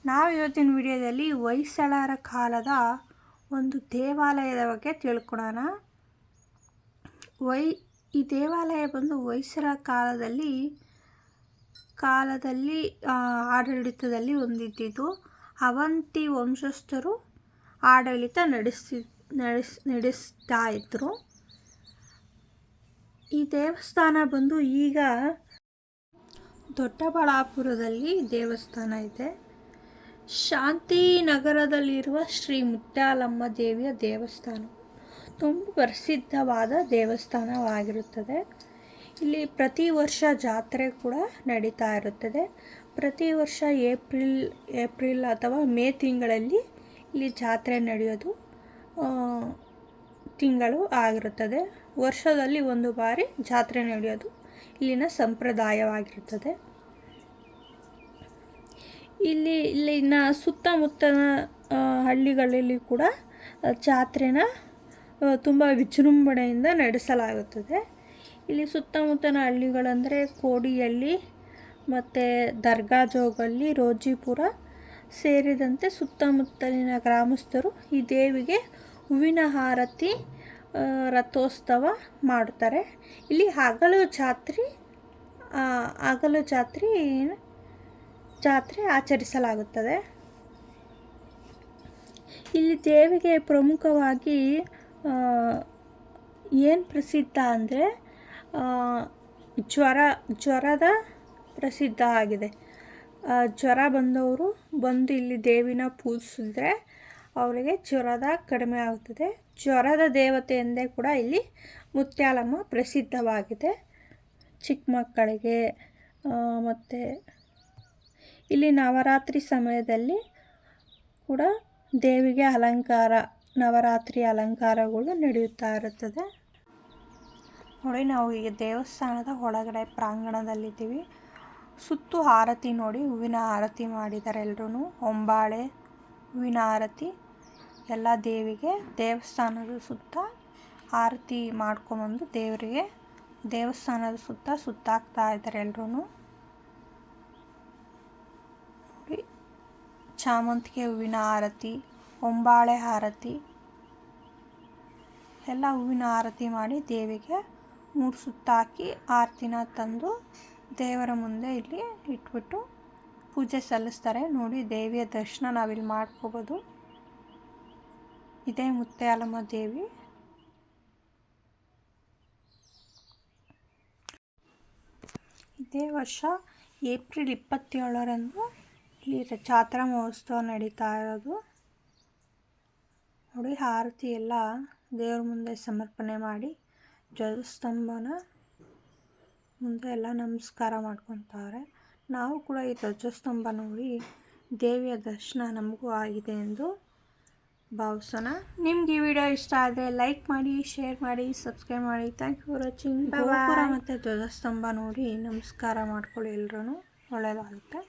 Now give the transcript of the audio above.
ನಾವು ಇವತ್ತಿನ ವಿಡಿಯೋದಲ್ಲಿ ಹೊಯ್ಸಳರ ಕಾಲದ ಒಂದು ದೇವಾಲಯದ ಬಗ್ಗೆ ತಿಳ್ಕೊಳ್ಳೋಣ. ಈ ದೇವಾಲಯ ಬಂದು ಹೊಯ್ಸಳ ಕಾಲದಲ್ಲಿ ಆಡಳಿತದಲ್ಲಿ ಹೊಂದಿದ್ದು. ಅವಂತಿ ವಂಶಸ್ಥರು ಆಡಳಿತ ನಡೆಸ್ತಾ ಇದ್ದರು. ಈ ದೇವಸ್ಥಾನ ಬಂದು ಈಗ ದೊಡ್ಡಬಳ್ಳಾಪುರದಲ್ಲಿ ದೇವಸ್ಥಾನ ಇದೆ. ಶಾಂತಿನಗರದಲ್ಲಿರುವ ಶ್ರೀ ಮುತ್ಯಾಲಮ್ಮ ದೇವಿಯ ದೇವಸ್ಥಾನ ತುಂಬ ಪ್ರಸಿದ್ಧವಾದ ದೇವಸ್ಥಾನವಾಗಿರುತ್ತದೆ. ಇಲ್ಲಿ ಪ್ರತಿ ವರ್ಷ ಜಾತ್ರೆ ಕೂಡ ನಡೀತಾ ಇರುತ್ತದೆ. ಪ್ರತಿ ವರ್ಷ ಏಪ್ರಿಲ್ ಅಥವಾ ಮೇ ತಿಂಗಳಲ್ಲಿ ಇಲ್ಲಿ ಜಾತ್ರೆ ನಡೆಯೋದು ತಿಂಗಳು ಆಗಿರುತ್ತದೆ. ವರ್ಷದಲ್ಲಿ ಒಂದು ಬಾರಿ ಜಾತ್ರೆ ನಡೆಯೋದು ಇಲ್ಲಿನ ಸಂಪ್ರದಾಯವಾಗಿರುತ್ತದೆ. ಇಲ್ಲಿನ ಸುತ್ತಮುತ್ತಲ ಹಳ್ಳಿಗಳಲ್ಲಿ ಕೂಡ ಜಾತ್ರೆನ ತುಂಬ ವಿಜೃಂಭಣೆಯಿಂದ ನಡೆಸಲಾಗುತ್ತದೆ. ಇಲ್ಲಿ ಸುತ್ತಮುತ್ತಲ ಹಳ್ಳಿಗಳಂದರೆ ಕೋಡಿಹಳ್ಳಿ ಮತ್ತು ದರ್ಗಾಜೋಗಲ್ಲಿ, ರೋಜಿಪುರ ಸೇರಿದಂತೆ ಸುತ್ತಮುತ್ತಲಿನ ಗ್ರಾಮಸ್ಥರು ಈ ದೇವಿಗೆ ಹೂವಿನ ಆರತಿ, ರಥೋತ್ಸವ ಮಾಡುತ್ತಾರೆ. ಇಲ್ಲಿ ಹಗಲು ಜಾತ್ರೆ ಆಚರಿಸಲಾಗುತ್ತದೆ. ಇಲ್ಲಿ ದೇವಿಗೆ ಪ್ರಮುಖವಾಗಿ ಏನು ಪ್ರಸಿದ್ಧ ಅಂದರೆ ಜ್ವರದ ಪ್ರಸಿದ್ಧ ಆಗಿದೆ. ಜ್ವರ ಬಂದವರು ಬಂದು ಇಲ್ಲಿ ದೇವಿನ ಪೂಜಿಸಿದ್ರೆ ಅವರಿಗೆ ಜ್ವರದ ಕಡಿಮೆ ಆಗುತ್ತದೆ. ಜ್ವರದ ದೇವತೆ ಎಂದೇ ಕೂಡ ಇಲ್ಲಿ ಮುತ್ಯಾಲಮ್ಮ ಪ್ರಸಿದ್ಧವಾಗಿದೆ. ಚಿಕ್ಕ ಮಕ್ಕಳಿಗೆ ಮತ್ತು ಇಲ್ಲಿ ನವರಾತ್ರಿ ಸಮಯದಲ್ಲಿ ಕೂಡ ದೇವಿಗೆ ನವರಾತ್ರಿ ಅಲಂಕಾರಗಳು ನಡೆಯುತ್ತಾ ಇರುತ್ತದೆ. ನೋಡಿ, ನಾವು ಈಗ ದೇವಸ್ಥಾನದ ಒಳಗಡೆ ಪ್ರಾಂಗಣದಲ್ಲಿದ್ದೀವಿ. ಸುತ್ತು ಆರತಿ ನೋಡಿ, ಹೂವಿನ ಆರತಿ ಮಾಡಿದ್ದಾರೆ ಎಲ್ಲರೂ. ಹೊಂಬಾಳೆ, ಹೂವಿನ ಆರತಿ ಎಲ್ಲ ದೇವಿಗೆ ದೇವಸ್ಥಾನದ ಸುತ್ತ ಆರತಿ ಮಾಡ್ಕೊಂಬಂದು ದೇವರಿಗೆ ದೇವಸ್ಥಾನದ ಸುತ್ತಾಕ್ತಾ ಇದ್ದಾರೆ ಎಲ್ಲರೂ. ನೋಡಿ, ಚಾಮಂತಿಗೆ ಹೂವಿನ ಆರತಿ, ಹೊಂಬಾಳೆ ಆರತಿ ಎಲ್ಲ ಹೂವಿನ ಆರತಿ ಮಾಡಿ ದೇವಿಗೆ 3 ಸುತ್ತಾಕಿ ಆರತಿನ ತಂದು ದೇವರ ಮುಂದೆ ಇಲ್ಲಿ ಇಟ್ಬಿಟ್ಟು ಪೂಜೆ ಸಲ್ಲಿಸ್ತಾರೆ. ನೋಡಿ, ದೇವಿಯ ದರ್ಶನ ನಾವಿಲ್ಲಿ ಮಾಡ್ಕೋಬೋದು. ಇದೇ ಮುತ್ಯಾಲಮ್ಮ ದೇವಿ. ಇದೇ ವರ್ಷ ಏಪ್ರಿಲ್ 27ರಂದು ಇಲ್ಲಿ ಜಾತ್ರಾ ಮಹೋತ್ಸವ ನಡೀತಾ ಇರೋದು. ನೋಡಿ, ಆರತಿ ಎಲ್ಲ ದೇವ್ರ ಮುಂದೆ ಸಮರ್ಪಣೆ ಮಾಡಿ ಧ್ವಜಸ್ತಂಭನ ಮುಂದೆ ಎಲ್ಲ ನಮಸ್ಕಾರ ಮಾಡ್ಕೊತಾರೆ. ನಾವು ಕೂಡ ಈ ಧ್ವಜಸ್ತಂಭ ನೋಡಿ ದೇವಿಯ ದರ್ಶನ ನಮಗೂ ಆಗಿದೆ ಎಂದು ಭಾವಿಸೋಣ. ನಿಮ್ಗೆ ಈ ವಿಡಿಯೋ ಇಷ್ಟ ಆದರೆ ಲೈಕ್ ಮಾಡಿ, ಶೇರ್ ಮಾಡಿ, ಸಬ್ಸ್ಕ್ರೈಬ್ ಮಾಡಿ. Thank you for watching. ಗೋಪುರ ಮತ್ತು ಧ್ವಜಸ್ತಂಭ ನೋಡಿ ನಮಸ್ಕಾರ ಮಾಡ್ಕೊಳ್ಳಿ ಎಲ್ಲರೂ, ಒಳ್ಳೆಯದಾಗುತ್ತೆ.